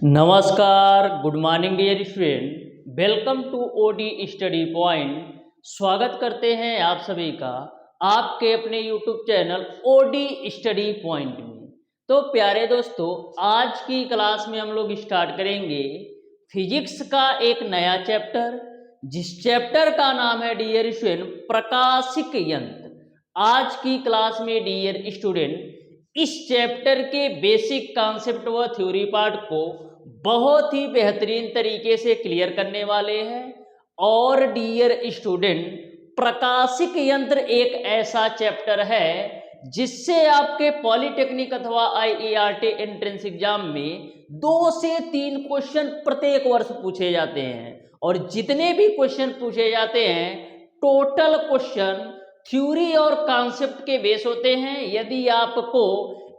नमस्कार, good morning dear student, welcome to OD study point. स्वागत करते हैं आप सभी का आपके अपने YouTube channel OD study point में। तो प्यारे दोस्तों, आज की क्लास में हम लोग स्टार्ट करेंगे फिजिक्स का एक नया चैप्टर, जिस चैप्टर का नाम है डियर स्टूडेंट प्रकाशिक यंत्र। आज की क्लास में डियर स्टूडेंट इस चैप्टर के बेसिक कॉन्सेप्ट व थ्योरी पार्ट को बहुत ही बेहतरीन तरीके से क्लियर करने वाले हैं। और डियर स्टूडेंट, प्रकाशिक यंत्र एक ऐसा चैप्टर है जिससे आपके पॉलिटेक्निक अथवा आईईआरटी एंट्रेंस एग्जाम में 2 से 3 क्वेश्चन प्रत्येक वर्ष पूछे जाते हैं। और जितने भी क्वेश्चन पूछे जाते हैं, टोटल क्वेश्चन थ्योरी और कॉन्सेप्ट के बेस होते हैं। यदि आपको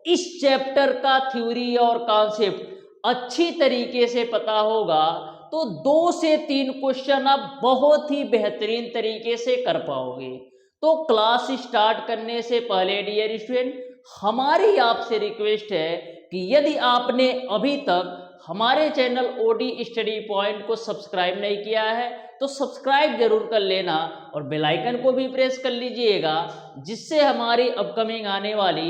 इस चैप्टर का थ्योरी और कॉन्सेप्ट अच्छी तरीके से पता होगा तो 2 से 3 क्वेश्चन आप बहुत ही बेहतरीन तरीके से कर पाओगे। तो क्लास स्टार्ट करने से पहले डियर स्टूडेंट, हमारी आपसे रिक्वेस्ट है कि यदि आपने अभी तक हमारे चैनल ओडी स्टडी पॉइंट को सब्सक्राइब नहीं किया है तो सब्सक्राइब जरूर कर लेना और बेल आइकन को भी प्रेस कर लीजिएगा, जिससे हमारी अपकमिंग आने वाली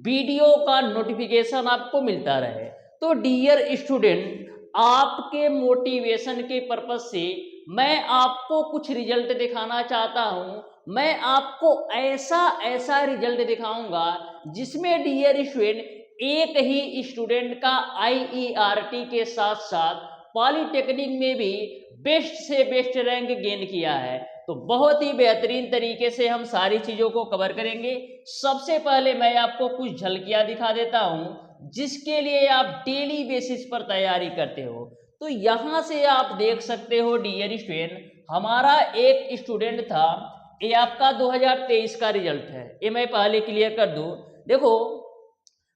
वीडियो का नोटिफिकेशन आपको मिलता रहे। तो डियर स्टूडेंट, आपके मोटिवेशन के पर्पज से मैं आपको कुछ रिजल्ट दिखाना चाहता हूं। मैं आपको ऐसा रिजल्ट दिखाऊंगा जिसमें डियर स्टूडेंट एक ही स्टूडेंट का आईईआरटी के साथ साथ पॉलिटेक्निक में भी बेस्ट से बेस्ट रैंक गेन किया है। तो बहुत ही बेहतरीन तरीके से हम सारी चीजों को कवर करेंगे। सबसे पहले मैं आपको कुछ झलकियां दिखा देता हूं जिसके लिए आप डेली बेसिस पर तैयारी करते हो। तो यहां से आप देख सकते हो डियर स्टूडेंट, हमारा एक स्टूडेंट था, ये आपका 2023 का रिजल्ट है। ये मैं पहले क्लियर कर दूं। देखो,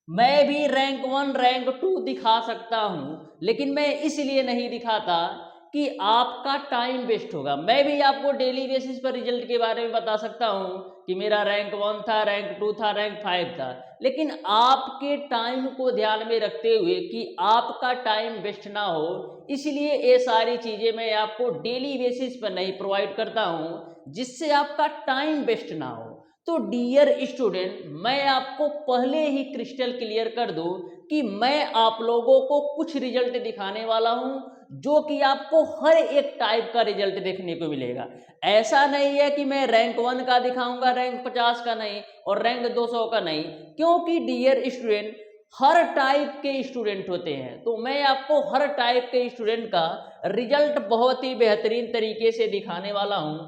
मैं भी रैंक 1 रैंक 2 दिखा सकता हूं, लेकिन मैं इसलिए नहीं दिखाता कि आपका टाइम वेस्ट होगा। मैं भी आपको डेली बेसिस पर रिजल्ट के बारे में बता सकता हूं कि मेरा रैंक 1 था, रैंक 2 था, रैंक 5 था, लेकिन आपके टाइम को ध्यान में रखते हुए कि आपका टाइम वेस्ट ना हो, इसलिए ये सारी चीजें मैं आपको डेली बेसिस पर नहीं प्रोवाइड करता हूं, जिससे आपका टाइम वेस्ट ना हो। तो डियर स्टूडेंट, मैं आपको पहले ही क्रिस्टल क्लियर कर दूं कि मैं आप लोगों को कुछ रिजल्ट दिखाने वाला हूं जो कि आपको हर एक टाइप का रिजल्ट देखने को मिलेगा। ऐसा नहीं है कि मैं रैंक 1 का दिखाऊंगा, रैंक 50 का नहीं और रैंक 200 का नहीं, क्योंकि डियर स्टूडेंट हर टाइप के स्टूडेंट होते हैं। तो मैं आपको हर टाइप के स्टूडेंट का रिजल्ट बहुत ही बेहतरीन तरीके से दिखाने वाला हूं।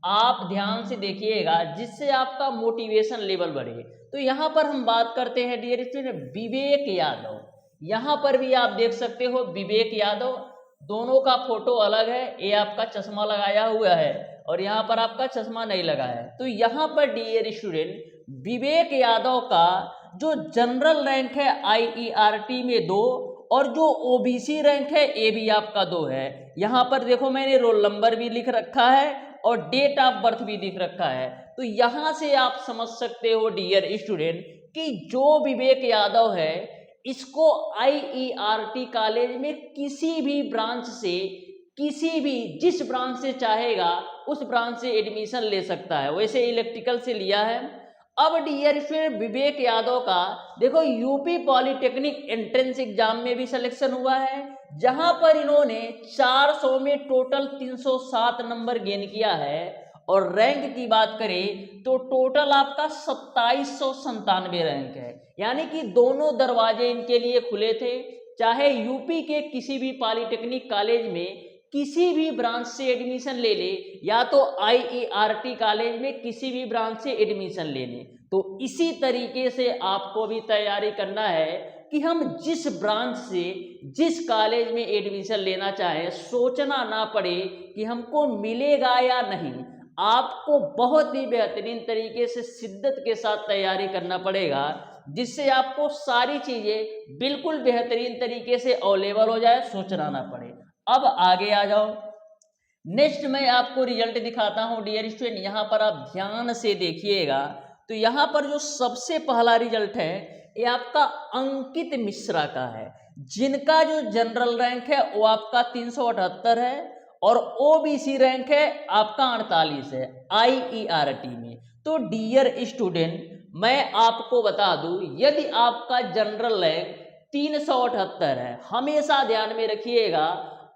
आप ध्यान से देखिएगा, जिससे आपका मोटिवेशन लेवल बढ़े। तो यहाँ पर हम बात करते हैं डियर स्टूडेंट विवेक यादव। यहाँ पर भी आप देख सकते हो विवेक यादव, दोनों का फोटो अलग है। ये आपका चश्मा लगाया हुआ है और यहाँ पर आपका चश्मा नहीं लगा है। तो यहाँ पर डियर स्टूडेंट विवेक यादव का जो जनरल रैंक है आईईआरटी में 2 और जो ओबीसी रैंक है ये भी आपका 2 है। यहाँ पर देखो, मैंने रोल नंबर भी लिख रखा है और डेट ऑफ बर्थ भी दिख रखा है। तो यहाँ से आप समझ सकते हो डियर स्टूडेंट कि जो विवेक यादव है, इसको आईईआरटी कॉलेज में किसी भी ब्रांच से, किसी भी जिस ब्रांच से चाहेगा उस ब्रांच से एडमिशन ले सकता है। वैसे इलेक्ट्रिकल से लिया है। अब डियर स्टूडेंट विवेक यादव का देखो यूपी पॉलिटेक्निक एंट्रेंस एग्जाम में भी सिलेक्शन हुआ है, जहां पर इन्होंने 400 में टोटल 307 नंबर गेन किया है। और रैंक की बात करें तो टोटल आपका 2797 रैंक है। यानी कि दोनों दरवाजे इनके लिए खुले थे, चाहे यूपी के किसी भी पॉलिटेक्निक कॉलेज में किसी भी ब्रांच से एडमिशन ले ले, या तो आईईआरटी कॉलेज में किसी भी ब्रांच से एडमिशन ले ले। तो इसी तरीके से आपको भी तैयारी करना है कि हम जिस ब्रांच से, जिस कॉलेज में एडमिशन लेना चाहें, सोचना ना पड़े कि हमको मिलेगा या नहीं। आपको बहुत ही बेहतरीन तरीके से शिद्दत के साथ तैयारी करना पड़ेगा, जिससे आपको सारी चीजें बिल्कुल बेहतरीन तरीके से अवेलेबल हो जाए, सोचना ना पड़े। अब आगे आ जाओ। नेक्स्ट मैं आपको रिजल्ट दिखाता हूं डियर स्टूडेंट, यहां पर आप ध्यान से देखिएगा। तो यहां पर जो सबसे पहला रिजल्ट है ये आपका अंकित मिश्रा का है। जिनका जो जनरल रैंक है वो आपका 378 है और ओबीसी रैंक है आपका 48 है IERT में। तो डियर स्टूडेंट, मैं आपको बता दूं, यदि आपका जनरल रैंक 378 है, हमेशा ध्यान में रखिएगा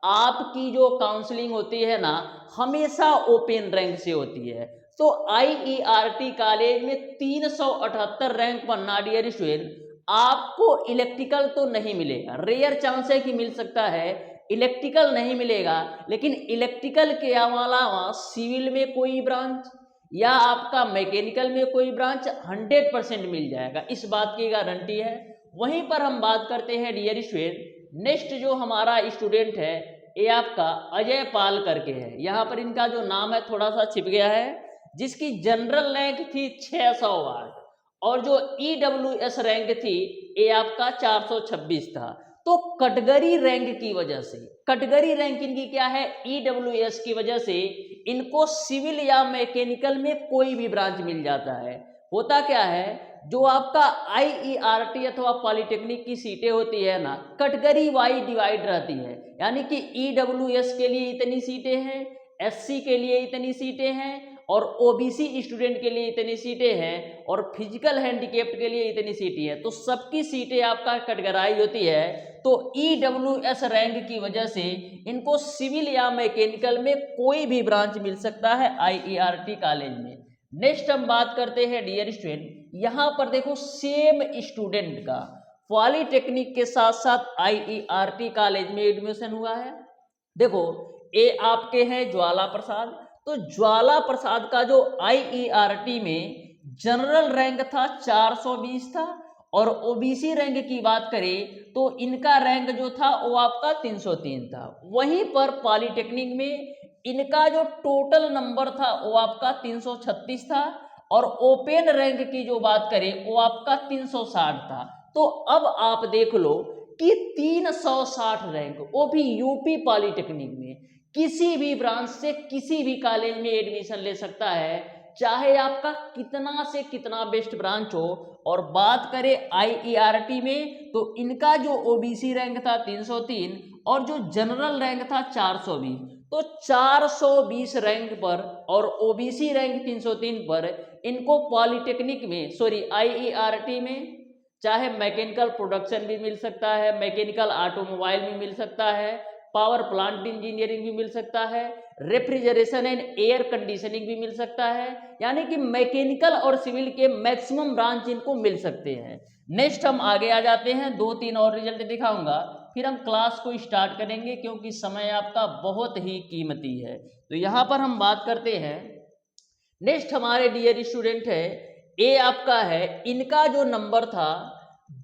आपकी जो काउंसलिंग होती है ना, हमेशा ओपन रैंक से होती है। तो IERT कॉलेज में 378 रैंक पर ना डियर स्टूडेंट, आपको इलेक्ट्रिकल तो नहीं मिलेगा, रेयर चांस है कि मिल सकता है, इलेक्ट्रिकल नहीं मिलेगा, लेकिन इलेक्ट्रिकल के अलावा सिविल में कोई ब्रांच या आपका मैकेनिकल में कोई ब्रांच 100% मिल जाएगा, इस बात की गारंटी है। वहीं पर हम बात करते हैं डियर स्टूडेंट, नेक्स्ट जो हमारा स्टूडेंट है ये आपका अजय पाल करके है, यहाँ पर इनका जो नाम है थोड़ा सा छिप गया है, जिसकी जनरल रैंक थी 608 और जो EWS रैंक थी ये आपका 426 था। तो कैटेगरी रैंक की वजह से, कैटेगरी रैंक इनकी क्या है, EWS की वजह से इनको सिविल या मैकेनिकल में कोई भी ब्रांच मिल जाता है। होता क्या है, जो आपका IERT अथवा पॉलिटेक्निक की सीटें होती है ना, कैटेगरी वाइज डिवाइड रहती है, यानी कि EWS के लिए इतनी सीटें हैं, SC के लिए इतनी सीटें हैं और OBC स्टूडेंट के लिए इतनी सीटें हैं और फिजिकल हैंडीकेप्ड के लिए इतनी सीटें हैं। तो सबकी सीटें आपका कैटेगराइज होती है। तो EWS रैंक की वजह से इनको सिविल या मैकेनिकल में कोई भी ब्रांच मिल सकता है IERT कॉलेज में। नेक्स्ट हम बात करते हैं डियर स्टूडेंट, यहाँ पर देखो सेम स्टूडेंट का पॉलिटेक्निक के साथ साथ IERT कॉलेज में एडमिशन हुआ है। देखो ये आपके हैं ज्वाला प्रसाद, तो ज्वाला प्रसाद का जो IERT में जनरल रैंक था 420 था और OBC रैंक की बात करें तो इनका रैंक जो था वो आपका 303 था। वहीं पर पॉलिटेक्निक में इनका जो टोटल नंबर था वो आपका 336 था और ओपन रैंक की जो बात करें वो आपका 360 था। तो अब आप देख लो कि 360 रैंक, वो भी यूपी पॉलिटेक्निक में, किसी भी ब्रांच से किसी भी कॉलेज में एडमिशन ले सकता है, चाहे आपका कितना से कितना बेस्ट ब्रांच हो। और बात करें IERT में तो इनका जो OBC रैंक था 303 और जो जनरल रैंक था 420, तो 420 रैंक पर और OBC रैंक 303 पर इनको पॉलिटेक्निक में IERT में चाहे मैकेनिकल प्रोडक्शन भी मिल सकता है, मैकेनिकल ऑटोमोबाइल भी मिल सकता है, पावर प्लांट इंजीनियरिंग भी मिल सकता है, रेफ्रिजरेशन एंड एयर कंडीशनिंग भी मिल सकता है, यानी कि मैकेनिकल और सिविल के मैक्सिमम ब्रांच इनको मिल सकते हैं। नेक्स्ट हम आगे आ जाते हैं, 2-3 और रिजल्ट दिखाऊंगा, फिर हम क्लास को स्टार्ट करेंगे क्योंकि समय आपका बहुत ही कीमती है। तो यहाँ पर हम बात करते हैं, नेक्स्ट हमारे डियर स्टूडेंट है ये आपका है, इनका जो नंबर था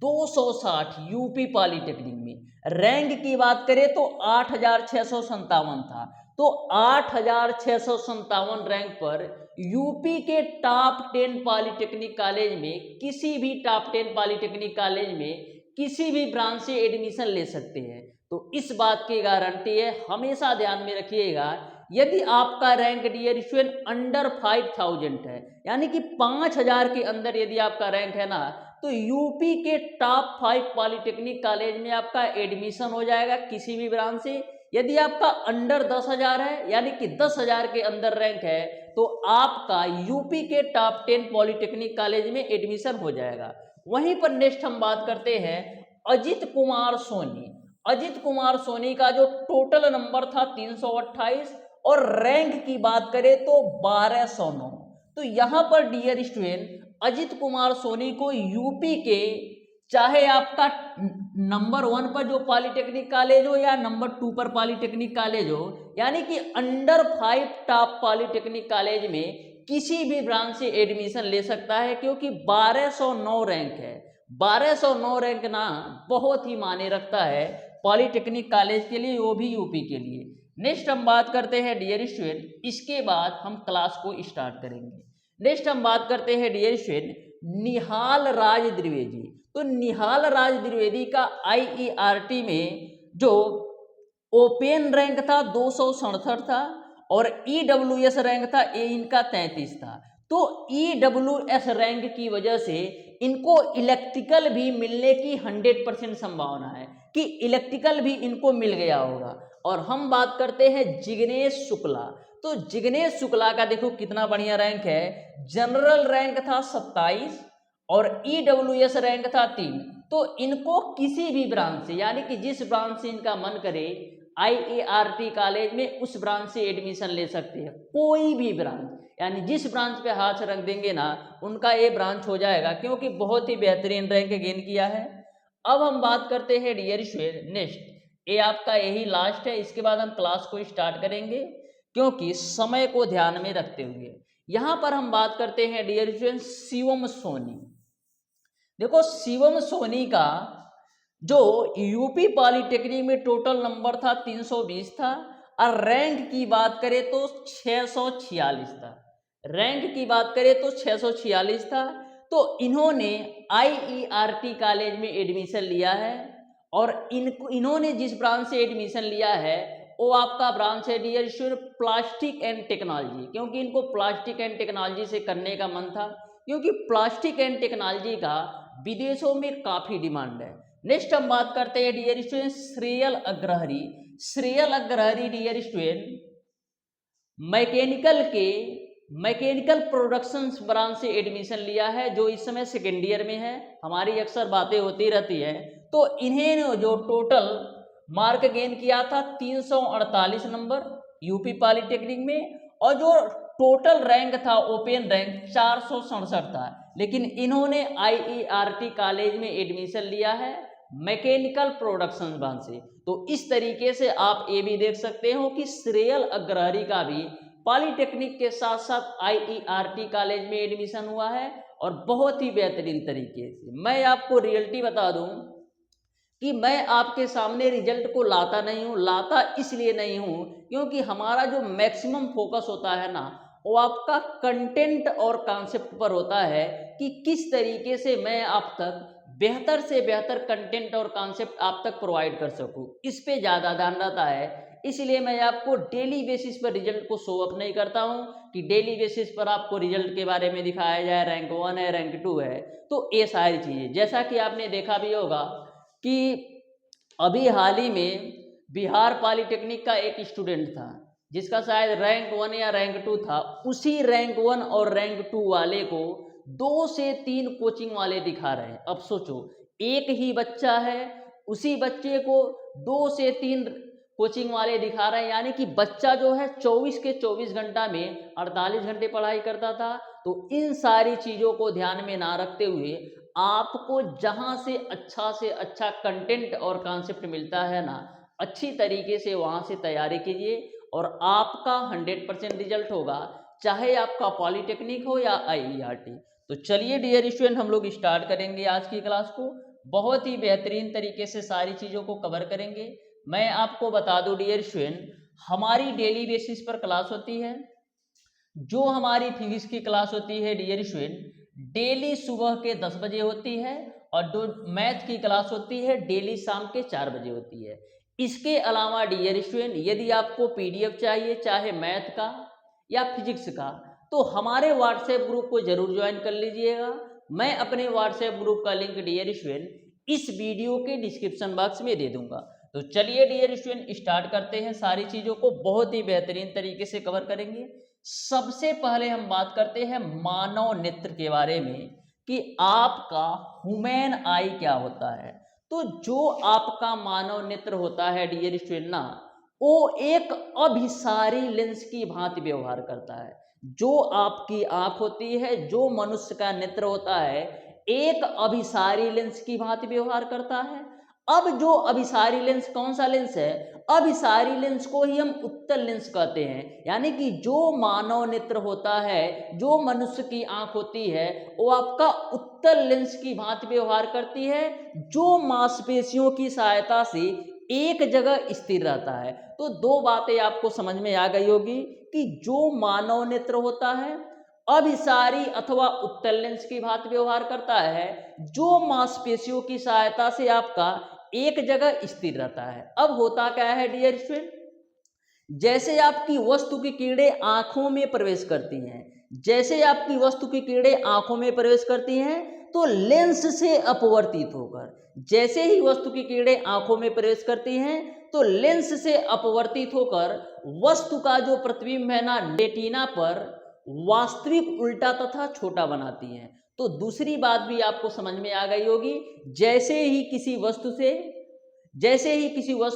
260 यूपी पॉलिटेक्निक में, रैंक की बात करें तो 8657 था। तो 8657 रैंक पर यूपी के टॉप 10 पॉलिटेक्निक कॉलेज में, किसी भी टॉप 10 पॉलिटेक्निक कॉलेज में किसी भी ब्रांच से एडमिशन ले सकते हैं। तो इस बात की गारंटी है, हमेशा ध्यान में रखिएगा। यदि आपका रैंक डियर स्टूडेंट अंडर 5000 है, यानी कि 5000 के अंदर यदि आपका रैंक है ना, तो यूपी के टॉप 5 पॉलिटेक्निक कॉलेज में आपका एडमिशन हो जाएगा किसी भी ब्रांच से। यदि आपका अंडर 10,000 है, यानी कि 10,000 के अंदर रैंक है, तो आपका यूपी के टॉप 10 पॉलिटेक्निक कॉलेज में एडमिशन हो जाएगा। वहीं पर नेक्स्ट हम बात करते हैं अजित कुमार सोनी। अजित कुमार सोनी का जो टोटल नंबर था 328 और रैंक की बात करें तो 1209। तो यहाँ पर डियर स्टूडेंट अजित कुमार सोनी को यूपी के, चाहे आपका नंबर 1 पर जो पॉलिटेक्निक कॉलेज हो या नंबर 2 पर पॉलिटेक्निक कॉलेज हो, यानी कि अंडर 5 टॉप पॉलिटेक्निक कॉलेज में किसी भी ब्रांच से एडमिशन ले सकता है, क्योंकि 1209 रैंक है। 1209 रैंक ना बहुत ही मायने रखता है पॉलिटेक्निक कॉलेज के लिए, वो भी यूपी के लिए। नेक्स्ट हम बात करते हैं डियर स्टूडेंट, इसके बाद हम क्लास को स्टार्ट करेंगे। नेक्स्ट हम बात करते हैं डियर स्टूडेंट निहाल राज द्विवेदी। तो निहाल राज द्विवेदी का IERT में जो ओपन रैंक था 267 था और EWS रैंक था ये इनका 33 था। तो EWS रैंक की वजह से इनको इलेक्ट्रिकल भी मिलने की 100% संभावना है कि इलेक्ट्रिकल भी इनको मिल गया होगा। और हम बात करते हैं जिग्नेश शुक्ला, तो जिग्नेश शुक्ला का देखो कितना बढ़िया रैंक है। जनरल रैंक था 27 और EWS रैंक था 3। तो इनको किसी भी ब्रांच से, यानी कि जिस ब्रांच से इनका मन करे IART कॉलेज में, उस ब्रांच से एडमिशन ले सकते हैं। कोई भी ब्रांच, यानी जिस ब्रांच पे हाथ रख देंगे ना उनका ये ब्रांच हो जाएगा, क्योंकि बहुत ही बेहतरीन रैंक गेन किया है। अब हम बात करते हैं डियर स्टूडेंट नेक्स्ट, ये आपका यही लास्ट है, इसके बाद हम क्लास को स्टार्ट करेंगे क्योंकि समय को ध्यान में रखते हुए। यहां पर हम बात करते हैं डियर स्टूडेंट शिवम सोनी। देखो शिवम सोनी का जो यूपी पॉलिटेक्निक में टोटल नंबर था 320 था, और रैंक की बात करें तो 646 था। रैंक की बात करें तो 646 था। तो इन्होंने IERT कॉलेज में एडमिशन लिया है, और इन्होंने जिस ब्रांच से एडमिशन लिया है वो आपका ब्रांच है dear student plastic and technology, क्योंकि इनको प्लास्टिक एंड टेक्नोलॉजी से करने का मन था, क्योंकि प्लास्टिक एंड टेक्नोलॉजी का विदेशों में काफ़ी डिमांड है। नेक्स्ट हम बात करते हैं dear student Shreyal Agrahari. Shreyal Agrahari dear student mechanical production branch से एडमिशन लिया है, जो इस समय सेकेंड ईयर में है। हमारी अक्सर बातें होती रहती है। तो इन्हें जो टोटल मार्क गेन किया था 348 नंबर यूपी पॉलिटेक्निक में, और जो टोटल रैंक था ओपन रैंक 467 था। लेकिन इन्होंने IERT कॉलेज में एडमिशन लिया है मैकेनिकल प्रोडक्शन ब्रांच से। तो इस तरीके से आप ये भी देख सकते हो कि श्रेयल अग्रहरी का भी पॉलिटेक्निक के साथ साथ IERT कॉलेज में एडमिशन हुआ है, और बहुत ही बेहतरीन तरीके से। मैं आपको रियलिटी बता दूं कि मैं आपके सामने रिजल्ट को लाता नहीं हूँ। लाता इसलिए नहीं हूँ क्योंकि हमारा जो मैक्सिमम फोकस होता है ना, वो आपका कंटेंट और कॉन्सेप्ट पर होता है कि किस तरीके से मैं आप तक बेहतर से बेहतर कंटेंट और कॉन्सेप्ट आप तक प्रोवाइड कर सकूं, इस पे ज़्यादा ध्यान रहता है। इसलिए मैं आपको डेली बेसिस पर रिजल्ट को शो अप नहीं करता हूं कि डेली बेसिस पर आपको रिजल्ट के बारे में दिखाया जाए, रैंक 1 है, रैंक 2 है। तो ये सारी चीज़ें, जैसा कि आपने देखा भी होगा कि अभी हाल ही में बिहार पॉलिटेक्निक का एक स्टूडेंट था जिसका शायद रैंक 1 या रैंक 2 था। उसी रैंक 1 और रैंक 2 वाले को 2 से 3 कोचिंग वाले दिखा रहे हैं। अब सोचो, एक ही बच्चा है, उसी बच्चे को 2 से 3 कोचिंग वाले दिखा रहे हैं, यानी कि बच्चा जो है 24 के 24 घंटा में 48 घंटे पढ़ाई करता था। तो इन सारी चीज़ों को ध्यान में ना रखते हुए आपको जहां से अच्छा कंटेंट और कॉन्सेप्ट मिलता है ना, अच्छी तरीके से वहां से तैयारी कीजिए और आपका 100% रिजल्ट होगा, चाहे आपका पॉलिटेक्निक हो या IERT। तो चलिए डियर स्टूडेंट, हम लोग स्टार्ट करेंगे आज की क्लास को। बहुत ही बेहतरीन तरीके से सारी चीज़ों को कवर करेंगे। मैं आपको बता दूं डियर स्टूडेंट, हमारी डेली बेसिस पर क्लास होती है। जो हमारी फिजिक्स की क्लास होती है डियर स्टूडेंट, डेली सुबह के 10 बजे होती है, और जो मैथ की क्लास होती है डेली शाम के 4 बजे होती है। इसके अलावा डियर स्टूडेंट, यदि आपको PDF चाहिए, चाहे मैथ का या फिजिक्स का, तो हमारे व्हाट्सएप ग्रुप को जरूर ज्वाइन कर लीजिएगा। मैं अपने व्हाट्सएप ग्रुप का लिंक डियर स्टूडेंट इस वीडियो के डिस्क्रिप्शन बॉक्स में दे दूंगा। तो चलिए डियर स्टूडेंट स्टार्ट करते हैं, सारी चीज़ों को बहुत ही बेहतरीन तरीके से कवर करेंगे। सबसे पहले हम बात करते हैं मानव नेत्र के बारे में कि आपका ह्यूमन आई क्या होता है। तो जो आपका मानव नेत्र होता है डियर स्टूडेंट ना, वो एक अभिसारी लेंस की भांति व्यवहार करता है। जो आपकी आंख होती है, जो मनुष्य का नेत्र होता है, एक अभिसारी लेंस की भांति व्यवहार करता है। अब जो अभिसारी लेंस कौन सा लेंस है? अभिसारी लेंस को ही हम उत्तल लेंस कहते हैं। यानी कि जो मानव नेत्र होता है, जो मनुष्य की आंख होती है, वो आपका उत्तल लेंस की भांति व्यवहार करती है, जो मांसपेशियों की सहायता से एक जगह स्थिर रहता है। तो दो बातें आपको समझ में आ गई होगी कि जो मानव नेत्र होता है अभिसारी अथवा उत्तल लेंस की भांति व्यवहार करता है, जो मांसपेशियों की सहायता से आपका एक जगह स्थिर रहता है। अब होता क्या है डियर स्टूडेंट, जैसे आपकी वस्तु की किरणें आंखों में प्रवेश करती हैं, जैसे आपकी वस्तु की किरणें आंखों में प्रवेश करती हैं तो लेंस से अपवर्तित होकर, जैसे ही वस्तु की किरणें आंखों में प्रवेश करती हैं तो लेंस से अपवर्तित होकर वस्तु का जो प्रतिबिंब है ना रेटिना पर वास्तविक उल्टा तथा छोटा बनाती हैं। तो दूसरी बात भी आपको समझ में आ गई होगी, जैसे ही किसी वस्तु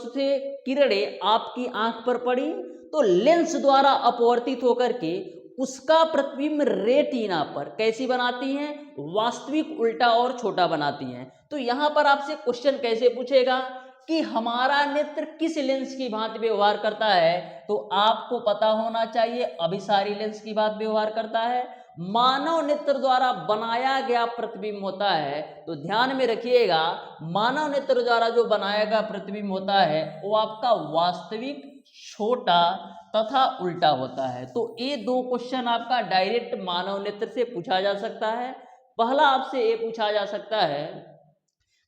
से किरणें आपकी आंख पर पड़ी तो लेंस द्वारा अपवर्तित होकर के उसका प्रतिबिंब रेटिना पर कैसी बनाती हैं, वास्तविक उल्टा और छोटा बनाती हैं। तो यहां पर आपसे क्वेश्चन कैसे पूछेगा कि हमारा नेत्र किस लेंस की भांति व्यवहार करता है, तो आपको पता होना चाहिए अभिसारी लेंस की भांति व्यवहार करता है। मानव नेत्र द्वारा बनाया गया प्रतिबिंब होता है, तो ध्यान में रखिएगा मानव नेत्र द्वारा जो बनाया गया प्रतिबिंब होता है वो आपका वास्तविक छोटा तथा उल्टा होता है। तो ये दो क्वेश्चन आपका डायरेक्ट मानव नेत्र से पूछा जा सकता है। पहला आपसे ये पूछा जा सकता है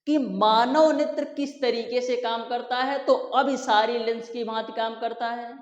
कि मानव नेत्र किस तरीके से काम करता है, तो अभिसारी लेंस की भांति काम करता है।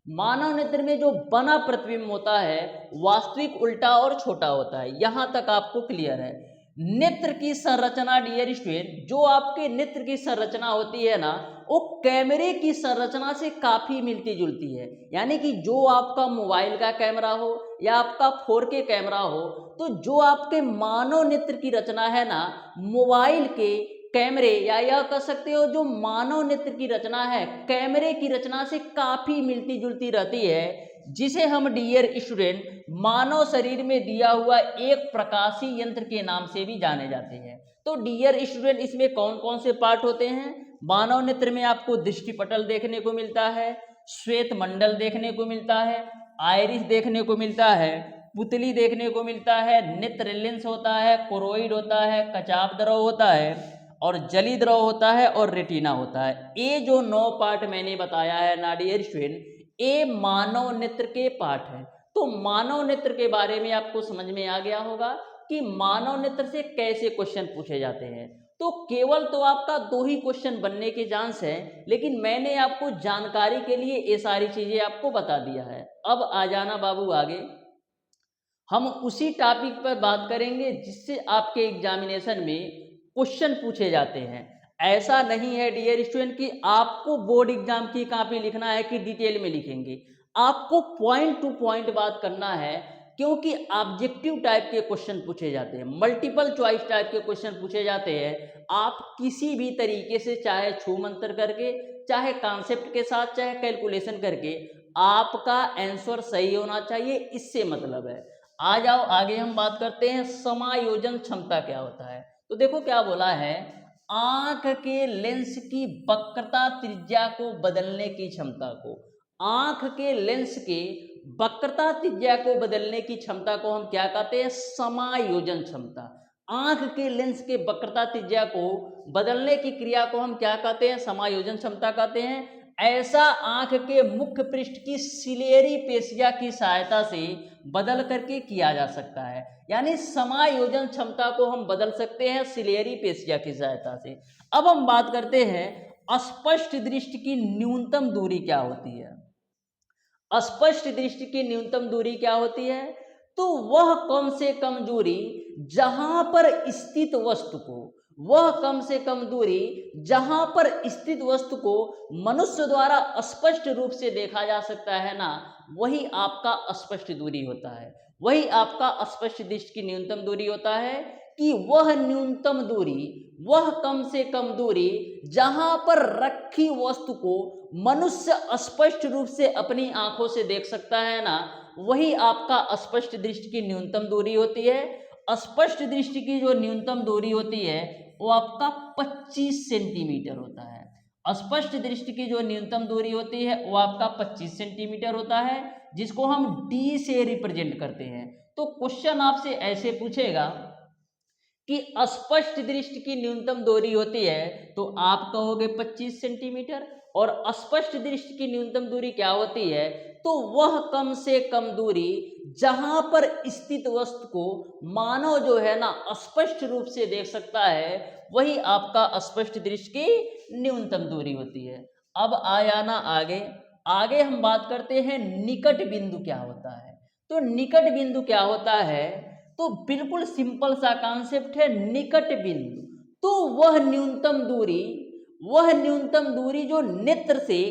मानव नेत्र में जो बना प्रतिबिंब होता है वास्तविक उल्टा और छोटा होता है। यहां तक आपको क्लियर है। नेत्र की संरचना डियर स्टूडेंट, जो आपके नेत्र की संरचना होती है ना वो कैमरे की संरचना से काफी मिलती जुलती है। यानी कि जो आपका मोबाइल का कैमरा हो या आपका 4K कैमरा हो, तो जो आपके मानव नेत्र की रचना है ना मोबाइल के कैमरे या यह कह सकते हो जो मानव नेत्र की रचना है कैमरे की रचना से काफी मिलती जुलती रहती है, जिसे हम डियर स्टूडेंट मानव शरीर में दिया हुआ एक प्रकाशीय यंत्र के नाम से भी जाने जाते हैं। तो डियर स्टूडेंट इसमें कौन कौन से पार्ट होते हैं? मानव नेत्र में आपको दृष्टिपटल देखने को मिलता है, श्वेत मंडल देखने को मिलता है, आइरिस देखने को मिलता है, पुतली देखने को मिलता है, नेत्र लेंस होता है, कोरोइड होता है, कचाप द्रव होता है और जली द्रव होता है और रेटिना होता है। ये जो 9 पार्ट मैंने बताया है ना डियर स्टूडेंट, ये मानव नेत्र के पार्ट है। तो मानव नेत्र के बारे में आपको समझ में आ गया होगा कि मानव नेत्र से कैसे क्वेश्चन पूछे जाते हैं। तो केवल तो आपका 2 ही क्वेश्चन बनने के चांस है, लेकिन मैंने आपको जानकारी के लिए ये सारी चीजें आपको बता दिया है। अब आ जाना बाबू आगे, हम उसी टॉपिक पर बात करेंगे जिससे आपके एग्जामिनेशन में क्वेश्चन पूछे जाते हैं। ऐसा नहीं है डियर स्टूडेंट कि आपको बोर्ड एग्जाम की कॉपी लिखना है कि डिटेल में लिखेंगे। आपको पॉइंट टू पॉइंट बात करना है, क्योंकि ऑब्जेक्टिव टाइप के क्वेश्चन पूछे जाते हैं, मल्टीपल चॉइस टाइप के क्वेश्चन पूछे जाते हैं। आप किसी भी तरीके से चाहे छू मंतर करके, चाहे कॉन्सेप्ट के साथ, चाहे कैलकुलेशन करके, आपका आंसर सही होना चाहिए, इससे मतलब है। आ जाओ आगे हम बात करते हैं समायोजन क्षमता क्या होता है। तो देखो क्या बोला है, आंख के लेंस की वक्रता त्रिज्या को बदलने की क्षमता को, आंख के लेंस के वक्रता त्रिज्या को बदलने की क्षमता को हम क्या कहते हैं? समायोजन क्षमता। आंख के लेंस के वक्रता त्रिज्या को बदलने की क्रिया को हम क्या कहते हैं? समायोजन क्षमता कहते हैं। ऐसा आंख के मुख्य पृष्ठ की सिलेरी पेशिया की सहायता से बदल करके किया जा सकता है। यानी समायोजन क्षमता को हम बदल सकते हैं सिलेरी पेशिया की सहायता से। अब हम बात करते हैं स्पष्ट दृष्टि की न्यूनतम दूरी क्या होती है। स्पष्ट दृष्टि की न्यूनतम दूरी क्या होती है? तो वह कम से कम दूरी जहां पर स्थित वस्तु को, वह कम से कम दूरी जहां पर स्थित वस्तु को मनुष्य द्वारा स्पष्ट रूप से देखा जा सकता है ना, वही आपका स्पष्ट दूरी होता है। वही आपका स्पष्ट दृष्टि की न्यूनतम दूरी होता है कि वह न्यूनतम दूरी, वह कम से कम दूरी जहां पर रखी वस्तु को मनुष्य स्पष्ट रूप से अपनी आंखों से देख सकता है ना, वही आपका स्पष्ट दृष्टि की न्यूनतम दूरी होती है। स्पष्ट दृष्टि की जो न्यूनतम दूरी होती है वो आपका 25 सेंटीमीटर होता है। स्पष्ट दृष्टि की जो न्यूनतम दूरी होती है वो आपका 25 सेंटीमीटर होता है, जिसको हम d से रिप्रेजेंट करते हैं। तो क्वेश्चन आपसे ऐसे पूछेगा कि स्पष्ट दृष्टि की न्यूनतम दूरी होती है, तो आप कहोगे 25 सेंटीमीटर, और अस्पष्ट दृष्टि की न्यूनतम दूरी क्या होती है? तो वह कम से कम दूरी जहां पर स्थित वस्तु को मानव जो है ना स्पष्ट रूप से देख सकता है, वही आपका स्पष्ट दृष्टि की न्यूनतम दूरी होती है। अब आया ना आगे, आगे हम बात करते हैं निकट बिंदु क्या होता है। तो निकट बिंदु क्या होता है? तो बिल्कुल सिंपल सा कॉन्सेप्ट है, निकट बिंदु तो वह न्यूनतम दूरी जो नेत्र से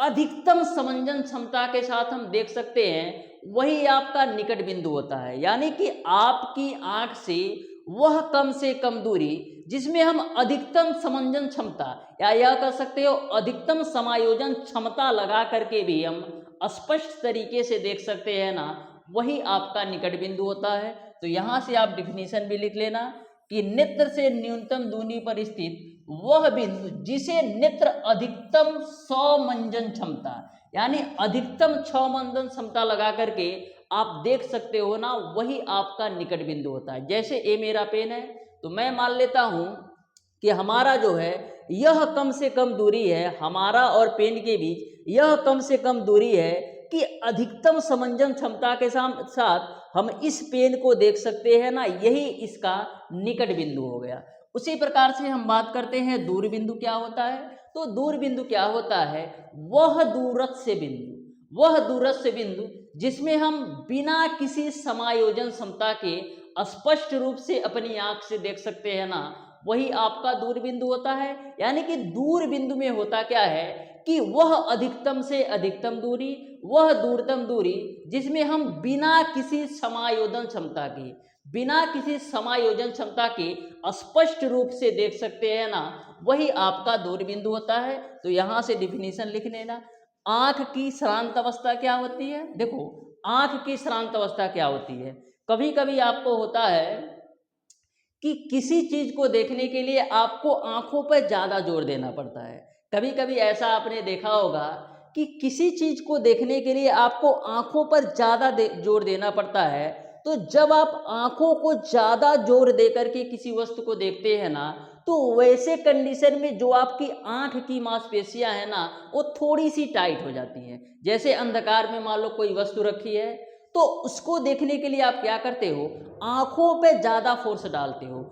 अधिकतम समंजन क्षमता के साथ हम देख सकते हैं, वही आपका निकट बिंदु होता है। यानी कि आपकी आंख से वह कम से कम दूरी जिसमें हम अधिकतम समंजन क्षमता या यह कह सकते हो अधिकतम समायोजन क्षमता लगा करके भी हम स्पष्ट तरीके से देख सकते हैं ना, वही आपका निकट बिंदु होता है। तो यहाँ से आप डिफिनीशन भी लिख लेना कि नेत्र से न्यूनतम दूरी पर स्थित वह बिंदु जिसे नेत्र अधिकतम समंजन क्षमता यानी अधिकतम समंजन क्षमता लगा करके आप देख सकते हो ना, वही आपका निकट बिंदु होता है। जैसे ये मेरा पेन है, तो मैं मान लेता हूं कि हमारा जो है यह कम से कम दूरी है, हमारा और पेन के बीच यह कम से कम दूरी है कि अधिकतम समंजन क्षमता के साथ हम इस पेन को देख सकते हैं ना, यही इसका निकट बिंदु हो गया। उसी प्रकार से हम बात करते हैं दूर बिंदु क्या होता है। तो दूर बिंदु क्या होता है? वह दूरस्थ बिंदु जिसमें हम बिना किसी समायोजन क्षमता के स्पष्ट रूप से अपनी आंख से देख सकते हैं ना, वही आपका दूर बिंदु होता है। यानी कि दूर बिंदु में होता क्या है कि वह अधिकतम से अधिकतम दूरी, वह दूरतम दूरी जिसमें हम बिना किसी समायोजन क्षमता के स्पष्ट रूप से देख सकते हैं ना, वही आपका दूर बिंदु होता है। तो यहां से डिफिनीशन लिख लेना। आंख की श्रांत अवस्था क्या होती है? देखो, आंख की श्रांत अवस्था क्या होती है? कभी कभी आपको होता है कि किसी चीज को देखने के लिए आपको आंखों पर ज्यादा जोर देना पड़ता है। कभी कभी ऐसा आपने देखा होगा कि किसी चीज को देखने के लिए आपको आंखों पर ज्यादा जोर देना पड़ता है। तो जब आप आंखों को ज्यादा जोर दे करके किसी वस्तु को देखते हैं ना, तो वैसे कंडीशन में जो आपकी आंख की मांसपेशियां हैं ना, वो थोड़ी सी टाइट हो जाती हैं। जैसे अंधकार में मान लो कोई वस्तु रखी है, तो उसको देखने के लिए आप क्या करते हो? आंखों पे ज्यादा फोर्स डालते हो।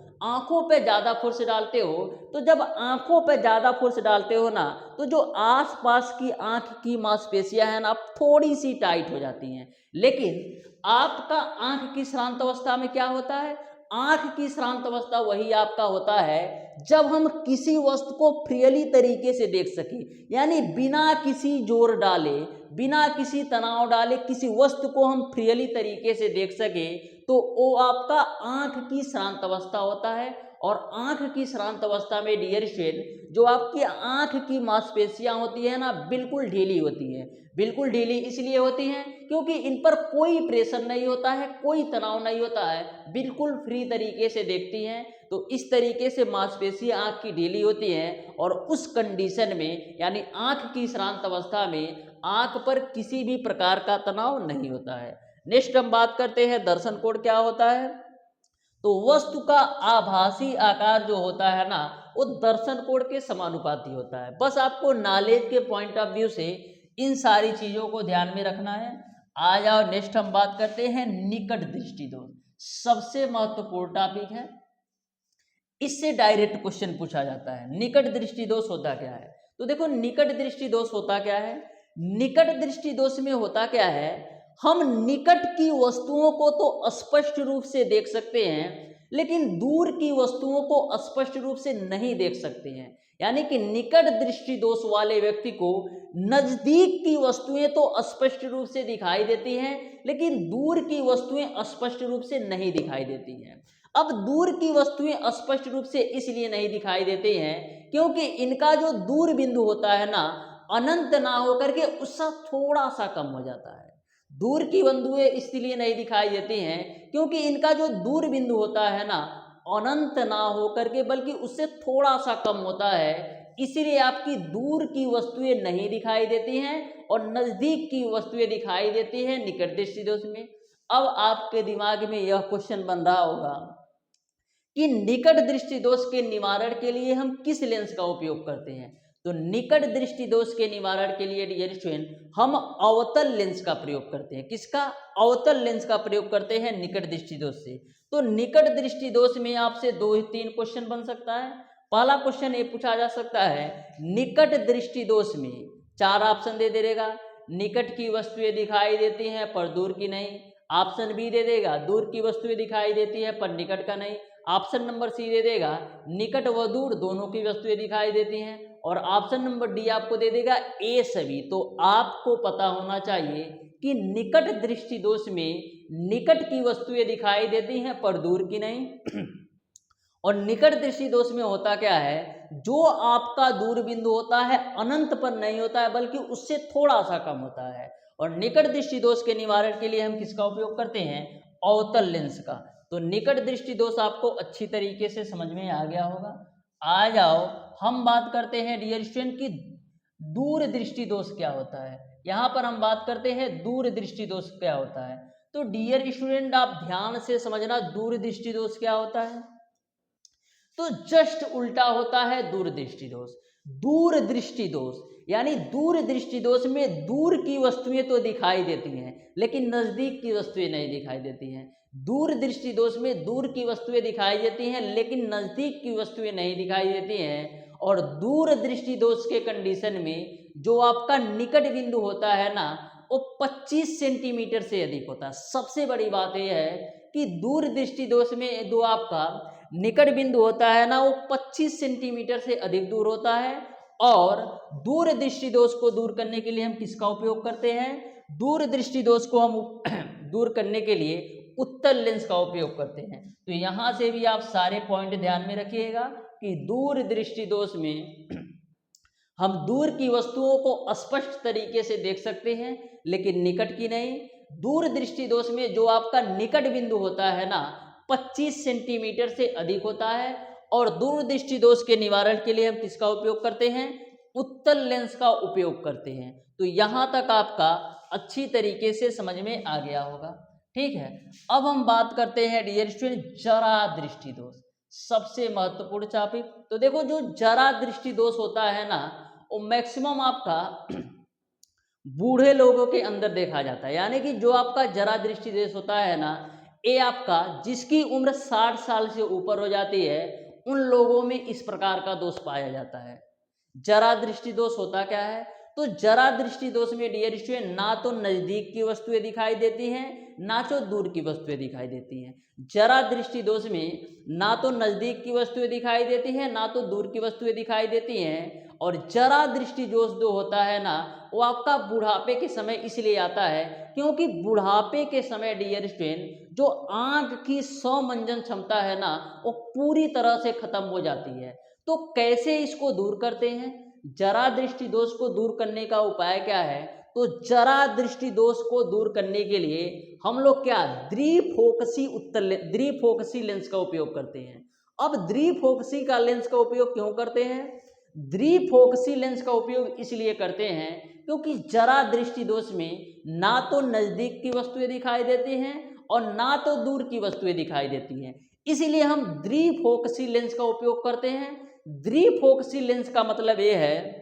तो जब आंखों पे ज्यादा फोर्स डालते हो ना, तो जो आसपास की आंख की मांसपेशियां हैं ना, थोड़ी सी टाइट हो जाती हैं। लेकिन आपका आंख की श्रांत अवस्था में क्या होता है? आंख की श्रांत अवस्था वही आपका होता है जब हम किसी वस्तु को फ्रीली तरीके से देख सके, यानी बिना किसी जोर डाले, बिना किसी तनाव डाले किसी वस्तु को हम फ्रीली तरीके से देख सके, तो वो आपका आंख की श्रांत अवस्था होता है। और आंख की श्रांत अवस्था में डियर स्टूडेंट, जो आपकी आंख की मांसपेशियां होती है ना, बिल्कुल ढीली होती है। बिल्कुल ढीली इसलिए होती हैं क्योंकि इन पर कोई प्रेशर नहीं होता है, कोई तनाव नहीं होता है, बिल्कुल फ्री तरीके से देखती हैं। तो इस तरीके से मांसपेशियां आंख की ढीली होती हैं, और उस कंडीशन में यानी आंख की श्रांत अवस्था में आंख पर किसी भी प्रकार का तनाव नहीं होता है। नेक्स्ट हम बात करते हैं दर्शन कोण क्या होता है। तो वस्तु का आभासी आकार जो होता है ना, वो दर्शन कोण के समानुपाती होता है। बस आपको नॉलेज के पॉइंट ऑफ व्यू से इन सारी चीजों को ध्यान में रखना है। आ जाओ, नेक्स्ट हम बात करते हैं निकट दृष्टि दोष। सबसे महत्वपूर्ण टॉपिक है, इससे डायरेक्ट क्वेश्चन पूछा जाता है। निकट दृष्टि दोष होता क्या है? तो देखो, निकट दृष्टि दोष होता क्या है? निकट दृष्टि दोष में होता क्या है, हम निकट की वस्तुओं को तो स्पष्ट रूप से देख सकते हैं, लेकिन दूर की वस्तुओं को स्पष्ट रूप से नहीं देख सकते हैं। यानी कि निकट दृष्टि दोष वाले व्यक्ति को नजदीक की वस्तुएं तो स्पष्ट रूप से दिखाई देती हैं, लेकिन दूर की वस्तुएं स्पष्ट रूप से नहीं दिखाई देती हैं। अब दूर की वस्तुएं स्पष्ट रूप से इसलिए नहीं दिखाई देती हैं क्योंकि इनका जो दूर बिंदु होता है ना, अनंत ना होकर के उससे थोड़ा सा कम हो जाता है। दूर की वस्तुएं इसलिए नहीं दिखाई देती हैं क्योंकि इनका जो दूर बिंदु होता है ना, अनंत ना होकर के बल्कि उससे थोड़ा सा कम होता है, इसीलिए आपकी दूर की वस्तुएं नहीं दिखाई देती हैं और नजदीक की वस्तुएं दिखाई देती हैं निकट दृष्टि दोष में। अब आपके दिमाग में यह क्वेश्चन बन रहा होगा कि निकट दृष्टि दोष के निवारण के लिए हम किस लेंस का उपयोग करते हैं। तो निकट दृष्टि दोष के निवारण के लिए डियर स्टूडेंट हम अवतल लेंस का प्रयोग करते हैं। किसका? अवतल लेंस का प्रयोग करते हैं निकट दृष्टि दोष से। तो निकट दृष्टि दोष में आपसे 2-3 क्वेश्चन बन सकता है। पहला क्वेश्चन ये पूछा जा सकता है, निकट दृष्टि दोष में 4 ऑप्शन दे देगा। निकट की वस्तुएं दिखाई देती हैं पर दूर की नहीं। ऑप्शन बी दे देगा दूर की वस्तुएं दिखाई देती है पर निकट का नहीं। ऑप्शन नंबर सी दे देगा निकट व दूर दोनों की वस्तुएं दिखाई देती हैं। और ऑप्शन नंबर डी आपको दे देगा ए सभी। तो आपको पता होना चाहिए कि निकट दृष्टि दोष में निकट की वस्तुएं दिखाई देती हैं पर दूर की नहीं। और निकट दृष्टि दोष में होता क्या है, जो आपका दूर बिंदु होता है अनंत पर नहीं होता है बल्कि उससे थोड़ा सा कम होता है। और निकट दृष्टि दोष के निवारण के लिए हम किसका उपयोग करते हैं, अवतल लेंस का। तो निकट दृष्टि दोष आपको अच्छी तरीके से समझ में आ गया होगा। आ जाओ हम बात करते हैं डियर स्टूडेंट की दूर दृष्टि दोष क्या होता है। यहाँ पर हम बात करते हैं दूर दृष्टि दोष क्या होता है। तो डियर स्टूडेंट आप ध्यान से समझना दूर दृष्टि दोष क्या होता है। तो जस्ट उल्टा होता है दूर दृष्टि दोष। दूर दृष्टि दोष यानी दूर दृष्टि दोष में दूर की वस्तुएं तो दिखाई देती हैं लेकिन नजदीक की वस्तुएं नहीं दिखाई देती हैं। दूर दृष्टि दोष में दूर की वस्तुएं दिखाई देती हैं लेकिन नजदीक की वस्तुएं नहीं दिखाई देती हैं। और दूर दृष्टि दोष के कंडीशन में जो आपका निकट बिंदु होता है ना वो 25 सेंटीमीटर से अधिक होता है। सबसे बड़ी बात यह है कि दूर दृष्टि दोष में जो आपका निकट बिंदु होता है ना वो 25 सेंटीमीटर से अधिक दूर होता है। और दूर दृष्टि दोष को दूर करने के लिए हम किसका उपयोग करते हैं, दूर दृष्टि दोष को हम दूर करने के लिए उत्तल लेंस का उपयोग करते हैं। तो यहाँ से भी आप सारे पॉइंट ध्यान में रखिएगा कि दूर दृष्टि दोष में हम दूर की वस्तुओं को स्पष्ट तरीके से देख सकते हैं लेकिन निकट की नहीं। दूर दृष्टि दोष में जो आपका निकट बिंदु होता है ना 25 सेंटीमीटर से अधिक होता है। और दूर दृष्टि दोष के निवारण के लिए हम किसका उपयोग करते हैं, उत्तल लेंस का उपयोग करते हैं। तो यहाँ तक आपका अच्छी तरीके से समझ में आ गया होगा। ठीक है, अब हम बात करते हैं डियर स्टूडेंट जरा दृष्टि दोष, सबसे महत्वपूर्ण टॉपिक। तो देखो जो जरा दृष्टि दोष होता है ना वो मैक्सिमम आपका बूढ़े लोगों के अंदर देखा जाता है। यानी कि जो आपका जरा दृष्टि दोष होता है ना ये आपका जिसकी उम्र 60 साल से ऊपर हो जाती है उन लोगों में इस प्रकार का दोष पाया जाता है। जरा दृष्टि दोष होता क्या है, तो जरा दृष्टि दोष में डियर स्टूडेंट ना तो नजदीक की वस्तुएं दिखाई देती हैं ना तो दूर की वस्तुएं दिखाई देती हैं। जरा दृष्टि दोष में ना तो नजदीक की वस्तुएं दिखाई देती हैं ना तो दूर की वस्तुएं दिखाई देती हैं। और जरा दृष्टि दोष जो होता है ना वो आपका बुढ़ापे के समय इसलिए आता है क्योंकि बुढ़ापे के समय डियर स्टूडेंट जो आंख की स्वमंजन क्षमता है ना वो पूरी तरह से खत्म हो जाती है। तो कैसे इसको दूर करते हैं, जरा दृष्टि दोष को दूर करने का उपाय क्या है, तो जरा दृष्टि दोष को दूर करने के लिए हम लोग क्या द्विफोकसी लेंस का उपयोग करते हैं। अब द्विफोकसी का लेंस का उपयोग क्यों करते हैं, द्विफोकसी लेंस का उपयोग इसलिए करते हैं क्योंकि जरा दृष्टि दोष में ना तो नजदीक की वस्तुएं दिखाई देती हैं और ना तो दूर की वस्तुएं दिखाई देती हैं। इसीलिए हम द्विफोकसी लेंस का उपयोग करते हैं। द्विफोकसी लेंस का मतलब यह है,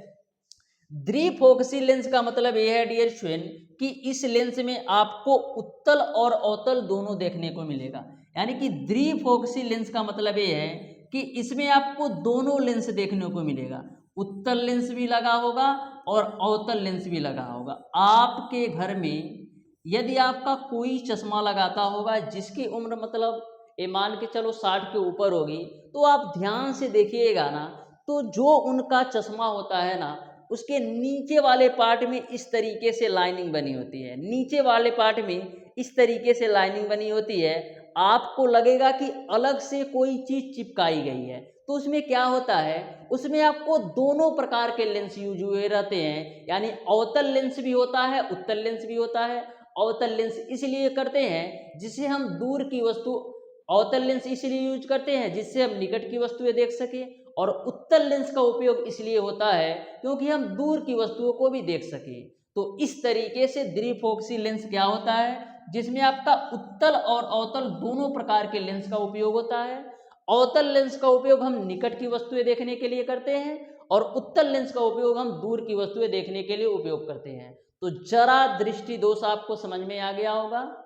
द्विफोकसी लेंस का मतलब यह है डियर स्टूडेंट कि इस लेंस में आपको उत्तल और अवतल दोनों देखने को मिलेगा। यानी कि द्विफोकसी लेंस का मतलब यह है कि इसमें आपको दोनों लेंस देखने को मिलेगा, उत्तल लेंस भी लगा होगा और अवतल लेंस भी लगा होगा। आपके घर में यदि आपका कोई चश्मा लगाता होगा जिसकी उम्र मतलब ये मान के चलो 60 के ऊपर होगी तो आप ध्यान से देखिएगा ना तो जो उनका चश्मा होता है ना उसके नीचे वाले पार्ट में इस तरीके से लाइनिंग बनी होती है, नीचे वाले पार्ट में इस तरीके से लाइनिंग बनी होती है। आपको लगेगा कि अलग से कोई चीज चिपकाई गई है। तो उसमें क्या होता है, उसमें आपको दोनों प्रकार के लेंस यूज हुए रहते हैं। यानी अवतल लेंस भी होता है उत्तल लेंस भी होता है। अवतल लेंस इसलिए करते हैं जिससे हम दूर की वस्तु, अवतल लेंस इसलिए यूज करते हैं जिससे हम निकट की वस्तुएं देख सके। और उत्तल लेंस का उपयोग इसलिए होता है क्योंकि हम दूर की वस्तुओं को भी देख सके। तो इस तरीके से द्विफोकसी लेंस क्या होता है, जिसमें आपका उत्तल और अवतल दोनों प्रकार के लेंस का उपयोग होता है। अवतल लेंस का उपयोग हम निकट की वस्तुएं देखने के लिए करते हैं और उत्तल लेंस का उपयोग हम दूर की वस्तुएं देखने के लिए उपयोग करते हैं। तो जरा दृष्टि दोष आपको समझ में आ गया होगा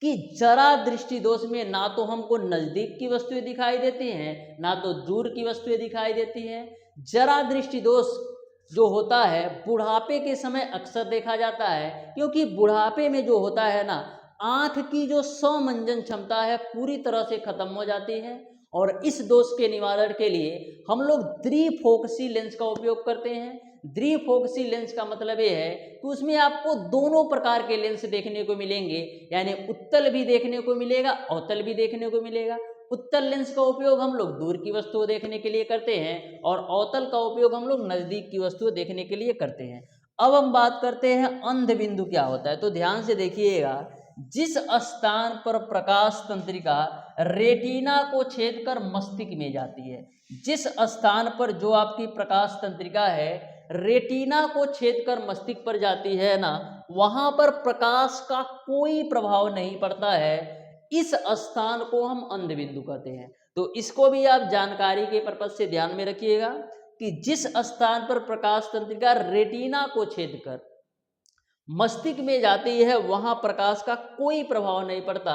कि जरा दृष्टि दोष में ना तो हमको नजदीक की वस्तुएं दिखाई देती हैं ना तो दूर की वस्तुएं दिखाई देती हैं। जरा दृष्टि दोष जो होता है बुढ़ापे के समय अक्सर देखा जाता है क्योंकि बुढ़ापे में जो होता है ना आंख की जो समंजन क्षमता है पूरी तरह से खत्म हो जाती है। और इस दोष के निवारण के लिए हम लोग द्विफोकसी लेंस का उपयोग करते हैं। द्विफोकसी लेंस का मतलब ये है कि उसमें आपको दोनों प्रकार के लेंस देखने को मिलेंगे, यानी उत्तल भी देखने को मिलेगा, अवतल भी देखने को मिलेगा। उत्तल लेंस का उपयोग हम लोग दूर की वस्तुओं देखने के लिए करते हैं और अवतल का उपयोग हम लोग नजदीक की वस्तुओं देखने के लिए करते हैं। अब हम बात करते हैं अंध बिंदु क्या होता है। तो ध्यान से देखिएगा, जिस स्थान पर प्रकाश तंत्रिका रेटिना को छेद कर मस्तिष्क में जाती है, जिस स्थान पर जो आपकी प्रकाश तंत्रिका है रेटिना को छेद कर मस्तिष्क पर जाती है ना, वहां पर प्रकाश का कोई प्रभाव नहीं पड़ता है। इस स्थान को हम अंध बिंदु कहते हैं। तो इसको भी आप जानकारी के पर्पज से ध्यान में रखिएगा कि जिस स्थान पर प्रकाश तंत्रिका रेटिना को छेद कर मस्तिष्क में जाती है वहां प्रकाश का कोई प्रभाव नहीं पड़ता,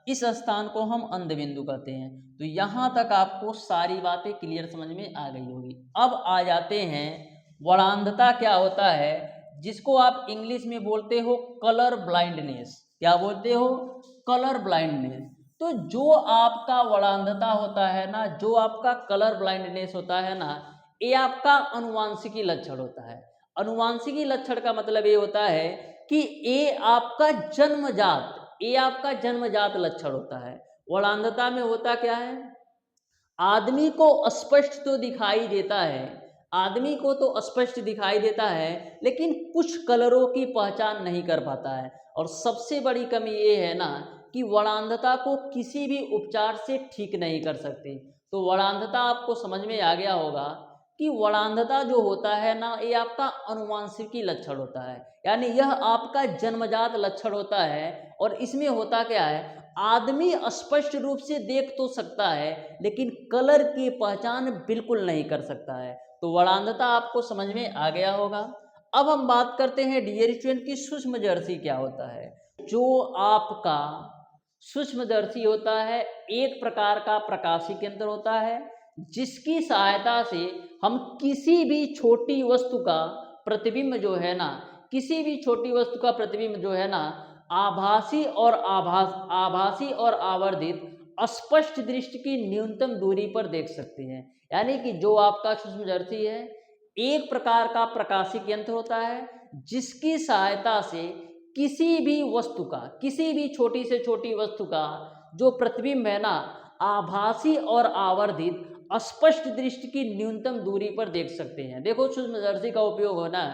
इस स्थान को हम अंध बिंदु कहते हैं। तो यहां तक आपको सारी बातें क्लियर समझ में आ गई होगी। अब आ जाते हैं वरांधता क्या होता है, जिसको आप इंग्लिश में बोलते हो कलर ब्लाइंडनेस। क्या बोलते हो? Colour blindness. तो जो आपका वरांधता होता है ना, जो आपका कलर ब्लाइंडनेस होता है ना, ये आपका अनुवांशिकी लक्षण होता है। अनुवांशिकी लक्षण का मतलब ये होता है कि ये आपका जन्मजात लक्षण होता है। वरांधता में होता क्या है, आदमी को स्पष्ट तो दिखाई देता है, आदमी को तो स्पष्ट दिखाई देता है, लेकिन कुछ कलरों की पहचान नहीं कर पाता है। और सबसे बड़ी कमी ये है ना कि वरांधता को किसी भी उपचार से ठीक नहीं कर सकते। तो वरांधता आपको समझ में आ गया होगा कि वरांधता जो होता है ना, ये आपका अनुवांशिकी लक्षण होता है, यानी यह आपका जन्मजात लक्षण होता है। और इसमें होता क्या है, आदमी स्पष्ट रूप से देख तो सकता है लेकिन कलर की पहचान बिल्कुल नहीं कर सकता है। तो वरांधता आपको समझ में आ गया होगा। अब हम बात करते हैं डियर स्टूडेंट की सूक्ष्मदर्शी क्या होता है। जो आपका सूक्ष्मदर्शी होता है एक प्रकार का प्रकाशीय यंत्र होता है, जिसकी सहायता से हम किसी भी छोटी वस्तु का प्रतिबिंब जो है ना, किसी भी छोटी वस्तु का प्रतिबिंब जो है ना, आभासी और आवर्धित स्पष्ट दृष्टि की न्यूनतम दूरी पर देख सकते हैं। यानी कि जो आपका सूक्ष्मदर्शी है एक प्रकार का प्रकाशिक यंत्र होता है, जिसकी सहायता से किसी भी वस्तु का, किसी भी छोटी से छोटी वस्तु का जो प्रतिबिंब है ना, आभासी और आवर्धित स्पष्ट दृष्टि की न्यूनतम दूरी पर देख सकते हैं। देखो सूक्ष्मदर्शी का उपयोग होना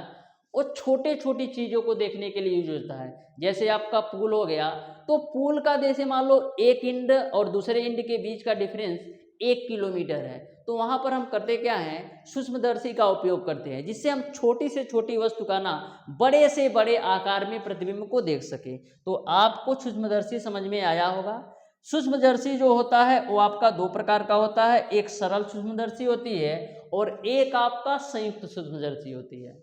वो छोटे छोटी चीज़ों को देखने के लिए यूज होता है। जैसे आपका पुल हो गया, तो पुल का जैसे मान लो एक इंड और दूसरे इंड के बीच का डिफरेंस 1 किलोमीटर है, तो वहाँ पर हम करते क्या हैं, सूक्ष्मदर्शी का उपयोग करते हैं, जिससे हम छोटी से छोटी वस्तु का ना बड़े से बड़े आकार में प्रतिबिंब को देख सके। तो आपको सूक्ष्मदर्शी समझ में आया होगा। सूक्ष्मदर्शी जो होता है वो आपका दो प्रकार का होता है, एक सरल सूक्ष्मदर्शी होती है और एक आपका संयुक्त सूक्ष्मदर्शी होती है।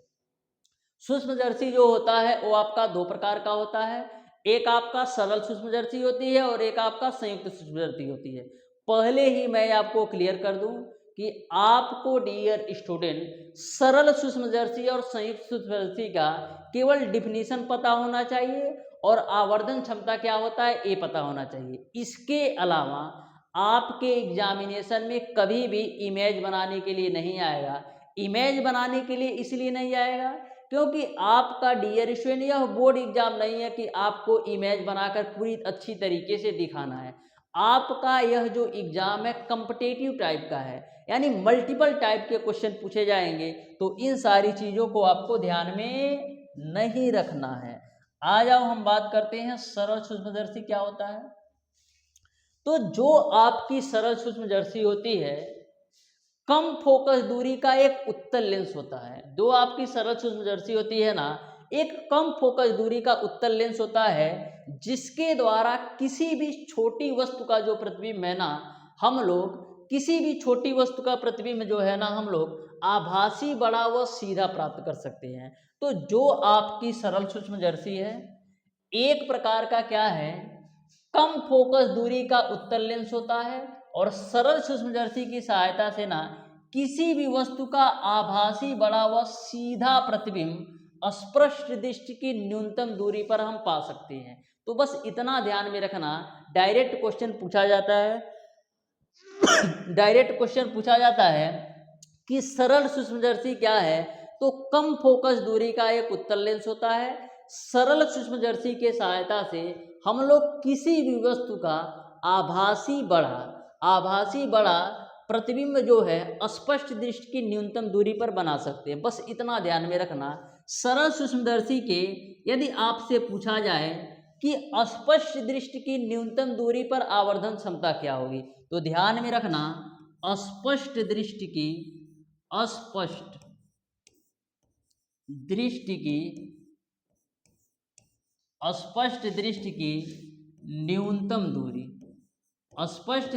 सूक्ष्मदर्शी जो होता है वो आपका दो प्रकार का होता है, एक आपका सरल सूक्ष्मदर्शी होती है और एक आपका संयुक्त सूक्ष्मदर्शी होती है। पहले ही मैं आपको क्लियर कर दूं कि आपको डियर स्टूडेंट सरल सूक्ष्मदर्शी और संयुक्त सूक्ष्मदर्शी का केवल डिफिनीशन पता होना चाहिए और आवर्धन क्षमता क्या होता है ये पता होना चाहिए। इसके अलावा आपके एग्जामिनेशन में कभी भी इमेज बनाने के लिए नहीं आएगा। इमेज बनाने के लिए इसलिए नहीं आएगा क्योंकि आपका डियर स्टूडेंट यह बोर्ड एग्जाम नहीं है कि आपको इमेज बनाकर पूरी अच्छी तरीके से दिखाना है। आपका यह जो एग्जाम है कॉम्पिटिटिव टाइप का है, यानी मल्टीपल टाइप के क्वेश्चन पूछे जाएंगे। तो इन सारी चीज़ों को आपको ध्यान में नहीं रखना है। आ जाओ हम बात करते हैं सरल सूक्ष्मदर्शी क्या होता है। तो जो आपकी सरल सूक्ष्मदर्शी होती है कम फोकस दूरी का एक उत्तल लेंस होता है। जो आपकी सरल सूक्ष्मदर्शी होती है ना, एक कम फोकस दूरी का उत्तल लेंस होता है, जिसके द्वारा किसी भी छोटी वस्तु का जो प्रतिबिंब है ना, हम लोग किसी भी छोटी वस्तु का प्रतिबिंब जो है ना, हम लोग आभासी बड़ा व सीधा प्राप्त कर सकते हैं। तो जो आपकी सरल सूक्ष्मदर्शी है एक प्रकार का क्या है, कम फोकस दूरी का उत्तल लेंस होता है और सरल सूक्ष्मदर्शी की सहायता से ना किसी भी वस्तु का आभासी बड़ा व सीधा प्रतिबिंब स्पष्ट दृष्टि की न्यूनतम दूरी पर हम पा सकते हैं। तो बस इतना ध्यान में रखना, डायरेक्ट क्वेश्चन पूछा जाता है डायरेक्ट क्वेश्चन पूछा जाता है कि सरल सूक्ष्मदर्शी क्या है, तो कम फोकस दूरी का एक उत्तल लेंस होता है। सरल सूक्ष्मदर्शी के सहायता से हम लोग किसी भी वस्तु का आभासी बड़ा प्रतिबिंब जो है स्पष्ट दृष्टि की न्यूनतम दूरी पर बना सकते हैं। बस इतना ध्यान में रखना, सरल सूक्ष्मदर्शी के यदि आपसे पूछा जाए कि स्पष्ट दृष्टि की न्यूनतम दूरी पर आवर्धन क्षमता क्या होगी, तो ध्यान में रखना स्पष्ट दृष्टि की न्यूनतम दूरी, स्पष्ट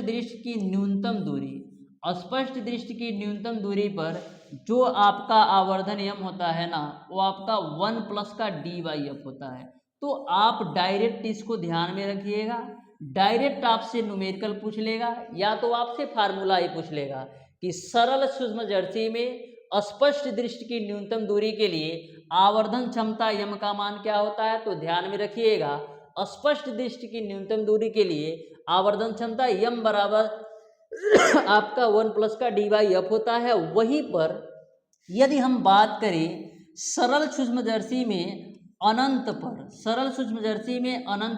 दृष्टि की न्यूनतम दूरी पर जो आपका आवर्धन यम होता है ना, वो आपका 1 प्लस का dy/f होता है। तो आप डायरेक्ट इसको ध्यान में रखिएगा, डायरेक्ट आपसे न्यूमेरिकल पूछ लेगा या तो आपसे फार्मूला ही पूछ लेगा कि सरल सूक्ष्मदर्शी में स्पष्ट दृष्टि की न्यूनतम दूरी के लिए आवर्धन क्षमता यम का मान क्या होता है। तो ध्यान में रखिएगा, स्पष्ट दृष्टि की न्यूनतम दूरी के लिए आवर्धन क्षमता यम बराबर आपका 1 प्लस का dy/f होता है। वहीं पर यदि हम बात करें सरल सूक्ष्मदर्शी में अनंत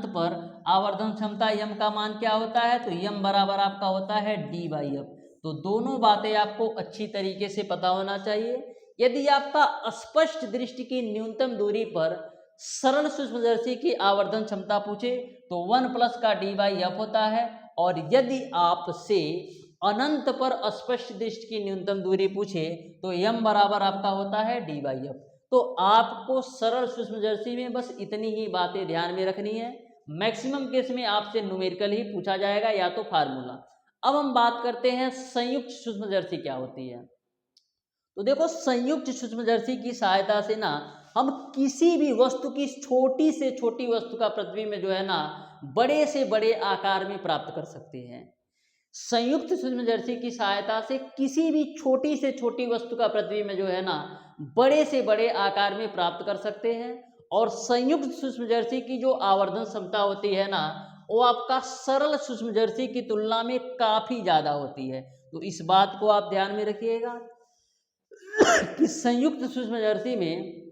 पर आवर्धन क्षमता यम का मान क्या होता है, तो यम बराबर आपका होता है dy/f। तो दोनों बातें आपको अच्छी तरीके से पता होना चाहिए। यदि आपका स्पष्ट दृष्टि की न्यूनतम दूरी पर सरल सूक्ष्मदर्शी की आवर्धन क्षमता पूछे तो 1 प्लस का dy/f होता है, और यदि आपसे अनंत पर स्पष्ट दृष्टि की न्यूनतम दूरी पूछे तो यम बराबर आपका होता है dy/f। तो आपको सरल सूक्ष्मदर्शी में बस इतनी ही बातें ध्यान में रखनी है। मैक्सिमम केस में आपसे न्यूमेरिकल ही पूछा जाएगा या तो फार्मूला। अब हम बात करते हैं संयुक्त सूक्ष्मदर्शी क्या होती है। तो देखो, संयुक्त सूक्ष्मदर्शी की सहायता से ना हम किसी भी वस्तु की छोटी से छोटी वस्तु का प्रतिबिंब जो है ना बड़े से बड़े आकार में प्राप्त कर सकते हैं। संयुक्त सूक्ष्मदर्शी की सहायता से किसी भी छोटी से छोटी वस्तु का प्रतिबिंब जो है ना बड़े से बड़े आकार में प्राप्त कर सकते हैं। और संयुक्त सूक्ष्मदर्शी की जो आवर्धन क्षमता होती है ना, वो आपका सरल सूक्ष्मदर्शी की तुलना में काफी ज्यादा होती है। तो इस बात को आप ध्यान में रखिएगा कि संयुक्त सूक्ष्मदर्शी में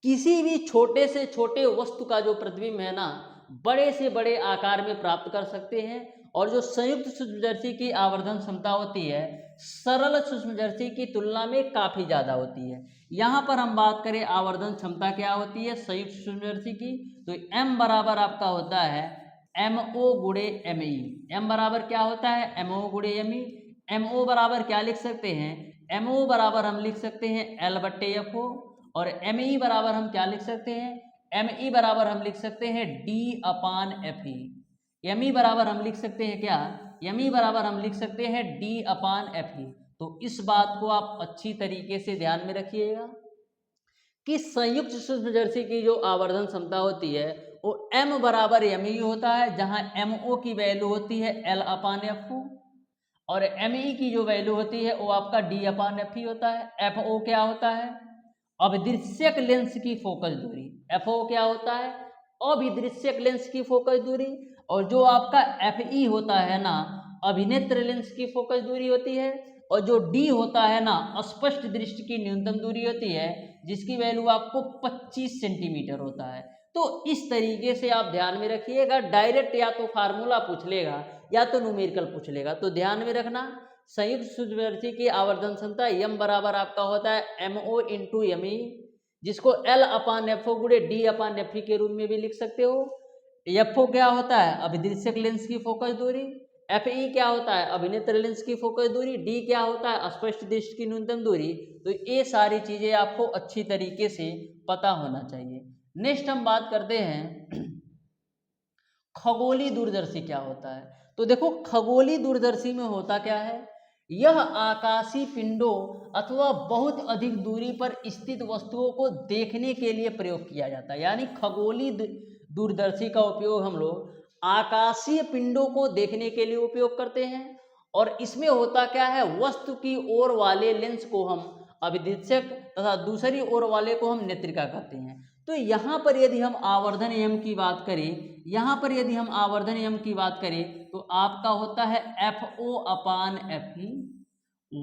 किसी भी छोटे से छोटे वस्तु का जो प्रतिबिंब है ना बड़े से बड़े आकार में प्राप्त कर सकते हैं। और जो संयुक्त सूक्ष्मदर्शी की आवर्धन क्षमता होती है सरल सूक्ष्मदर्शी की तुलना में काफी ज्यादा होती है। यहाँ पर हम बात करें आवर्धन क्षमता क्या होती है संयुक्त सूक्ष्मदर्शी की, तो m बराबर आपका होता है MO गुणे ME। m बराबर क्या होता है MO गुणे ME। MO बराबर क्या लिख सकते हैं, MO बराबर हम लिख सकते हैं L/FO, और ME बराबर हम क्या लिख सकते हैं, ME बराबर हम लिख सकते हैं D/FE। ME बराबर हम लिख सकते हैं क्या, ME बराबर हम लिख सकते हैं D/FE। तो इस बात को आप अच्छी तरीके से ध्यान में रखिएगा कि संयुक्त सूक्ष्मदर्शी की जो आवर्धन क्षमता होती है वो M बराबर ME होता है, जहां MO की वैल्यू होती है L/FO, और ME की जो वैल्यू होती है वो आपका D/FE होता है। FO क्या होता है, अभिदृश्यक लेंस की फोकस दूरी। FO क्या होता है, अभिदृश्यक लेंस की फोकस दूरी। और जो आपका FE होता है ना अभिनेत्र लेंस की फोकस दूरी होती है। और जो D होता है ना स्पष्ट दृष्टि की न्यूनतम दूरी होती है, जिसकी वैल्यू आपको 25 सेंटीमीटर होता है। तो इस तरीके से आप ध्यान में रखिएगा, डायरेक्ट या तो फार्मूला पूछ लेगा या तो न्यूमेरिकल पूछ लेगा। तो ध्यान में रखना, संयुक्त सूक्ष्मदर्शी की आवर्धन क्षमता m बराबर आपका होता है MO इंटू ME, जिसको L/FO गुणे D/FE के रूप में भी लिख सकते हो। FO क्या होता है, अभिदृश्यक लेंस की फोकस दूरी। FE क्या होता है, अभिनेत्र लेंस की फोकस दूरी। D क्या होता है, स्पष्ट दृष्टि की न्यूनतम दूरी। तो ये सारी चीजें आपको अच्छी तरीके से पता होना चाहिए। नेक्स्ट हम बात करते हैं खगोलीय दूरदर्शी क्या होता है। तो देखो, खगोलीय दूरदर्शी में होता क्या है, यह आकाशीय पिंडों अथवा बहुत अधिक दूरी पर स्थित वस्तुओं को देखने के लिए प्रयोग किया जाता है। यानी खगोलीय दूरदर्शी का उपयोग हम लोग आकाशीय पिंडों को देखने के लिए उपयोग करते हैं। और इसमें होता क्या है, वस्तु की ओर वाले लेंस को हम अभिदृश्यक तथा दूसरी ओर वाले को हम नेत्रिका कहते हैं। तो यहाँ पर यदि हम आवर्धन नियम की बात करें, यहाँ पर यदि हम आवर्धन नियम की बात करें तो आपका होता है FO अपान FE,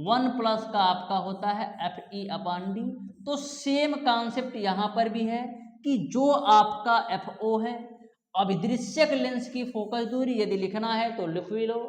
1 प्लस का आपका होता है FE अपान D। तो सेम कॉन्सेप्ट यहाँ पर भी है कि जो आपका FO है, अभिदृश्यक लेंस की फोकस दूरी यदि लिखना है तो लिख भी लो।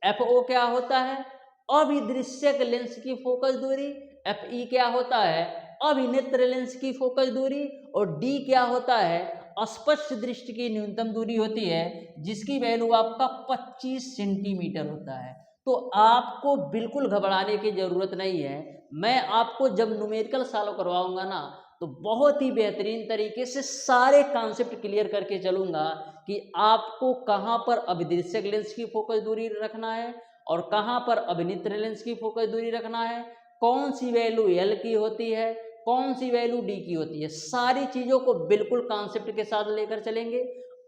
FO क्या होता है? अभिदृश्यक लेंस की फोकस दूरी। FE क्या होता है? अभिनेत्र लेंस की फोकस दूरी। और D क्या होता है? स्पष्ट दृष्टि की न्यूनतम दूरी होती है, जिसकी वैल्यू आपका 25 सेंटीमीटर होता है। तो आपको बिल्कुल घबराने की जरूरत नहीं है। मैं आपको जब न्यूमेरिकल सॉल्व करवाऊंगा ना, तो बहुत ही बेहतरीन तरीके से सारे कॉन्सेप्ट क्लियर करके चलूंगा कि आपको कहाँ पर अभिदृश्यक लेंस की फोकस दूरी रखना है और कहाँ पर अभिनेत्र लेंस की फोकस दूरी रखना है, कौन सी वैल्यू L की होती है, कौन सी वैल्यू D की होती है। सारी चीज़ों को बिल्कुल कॉन्सेप्ट के साथ लेकर चलेंगे।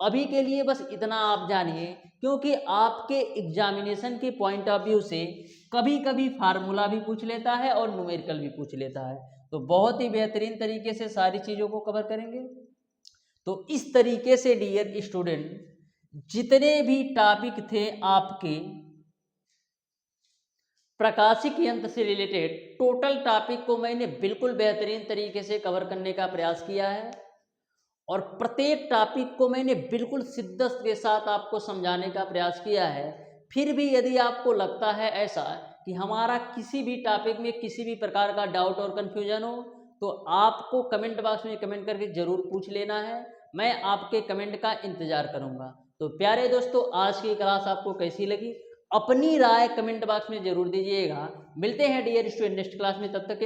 अभी के लिए बस इतना आप जानिए, क्योंकि आपके एग्जामिनेशन के पॉइंट ऑफ व्यू से कभी कभी फार्मूला भी पूछ लेता है और न्यूमेरिकल भी पूछ लेता है। तो बहुत ही बेहतरीन तरीके से सारी चीज़ों को कवर करेंगे। तो इस तरीके से डियर स्टूडेंट, जितने भी टॉपिक थे आपके प्रकाशिक यंत्र से रिलेटेड, टोटल टॉपिक को मैंने बिल्कुल बेहतरीन तरीके से कवर करने का प्रयास किया है और प्रत्येक टॉपिक को मैंने बिल्कुल शिद्दत के साथ आपको समझाने का प्रयास किया है। फिर भी यदि आपको लगता है ऐसा कि हमारा किसी भी टॉपिक में किसी भी प्रकार का डाउट और कन्फ्यूजन हो, तो आपको कमेंट बॉक्स में कमेंट करके ज़रूर पूछ लेना है। मैं आपके कमेंट का इंतज़ार करूँगा। तो प्यारे दोस्तों, आज की क्लास आपको कैसी लगी, अपनी राय कमेंट बॉक्स में जरूर दीजिएगा। मिलते हैं डियर स्टूडेंट नेक्स्ट क्लास में, तब तक के लिए